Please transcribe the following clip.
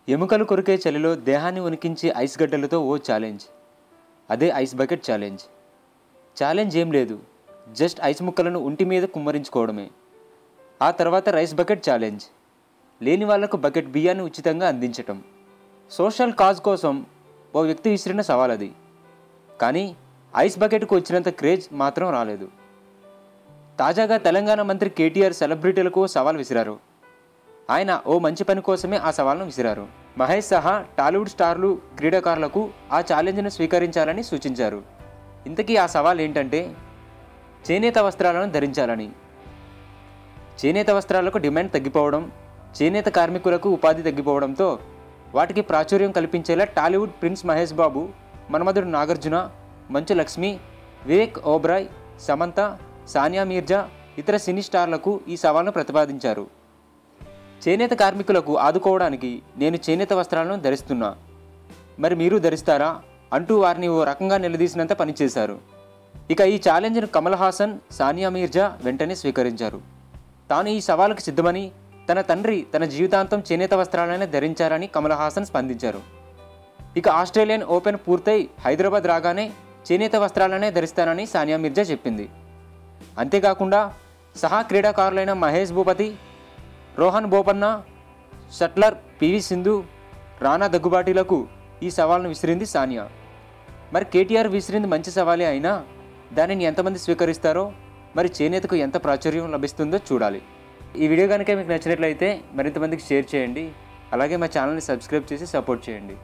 ఎముకలు కొరికే చలిలో దేహాన్ని వణికించే ఐస్ గడ్డలతో ఓ ఛాలెంజ్. అదే ఐస్ బకెట్ ఛాలెంజ్. ఛాలెంజ్ ఏం లేదు, జస్ట్ ఐస్ ముక్కలను ఒంటి మీద కుమ్మరించుకోవడమే. ఆ తర్వాత రైస్ బకెట్ ఛాలెంజ్. లేని వాళ్లకు బకెట్ బియ్యాన్ని ఉచితంగా అందించటం. సోషల్ కాజ్ కోసం ఓ వ్యక్తి విసిరిన సవాల్ అది. కానీ ఐస్ బకెట్కు వచ్చినంత క్రేజ్ మాత్రం రాలేదు. తాజాగా తెలంగాణ మంత్రి కేటీఆర్ సెలబ్రిటీలకు సవాల్ విసిరారు. ఆయన ఓ మంచి పని కోసమే ఆ సవాల్ను విసిరారు. మహేష్ సహా టాలీవుడ్ స్టార్లు, క్రీడాకారులకు ఆ ఛాలెంజ్ను స్వీకరించాలని సూచించారు. ఇంతకీ ఆ సవాల్ ఏంటంటే చేనేత వస్త్రాలను ధరించాలని. చేనేత వస్త్రాలకు డిమాండ్ తగ్గిపోవడం, చేనేత కార్మికులకు ఉపాధి తగ్గిపోవడంతో వాటికి ప్రాచుర్యం కల్పించేలా టాలీవుడ్ ప్రిన్స్ మహేష్ బాబు, మన్మధుడు నాగార్జున, మంచు లక్ష్మి, వివేక్ ఓబ్రాయ్, సమంత, సానియా మీర్జా, ఇతర సినీ స్టార్లకు ఈ సవాల్ను ప్రతిపాదించారు. చేనేత కార్మికులకు ఆదుకోవడానికి నేను చేనేత వస్త్రాలను ధరిస్తున్నా, మరి మీరు ధరిస్తారా అంటూ వారిని ఓ రకంగా నిలదీసినంత పనిచేశారు. ఇక ఈ ఛాలెంజ్ను కమల్ హాసన్, సానియా మీర్జా వెంటనే స్వీకరించారు. తాను ఈ సవాలుకు సిద్ధమని, తన తండ్రి తన జీవితాంతం చేనేత వస్త్రాలనే ధరించారని కమల్ హాసన్ స్పందించారు. ఇక ఆస్ట్రేలియన్ ఓపెన్ పూర్తయి హైదరాబాద్ రాగానే చేనేత వస్త్రాలనే ధరిస్తానని సానియా మీర్జా చెప్పింది. అంతేకాకుండా సహా క్రీడాకారులైన మహేష్ భూపతి, రోహన్ బోపన్న, షట్లర్ పివి సింధు, రానా దగ్గుబాటిలకు ఈ సవాల్ను విసిరింది సానియా. మరి కేటీఆర్ విసిరింది మంచి సవాలే అయినా దానిని ఎంతమంది స్వీకరిస్తారో, మరి చేనేతకు ఎంత ప్రాచుర్యం లభిస్తుందో చూడాలి. ఈ వీడియో కనుక మీకు నచ్చినట్లయితే మరింతమందికి షేర్ చేయండి. అలాగే మా ఛానల్ని సబ్స్క్రైబ్ చేసి సపోర్ట్ చేయండి.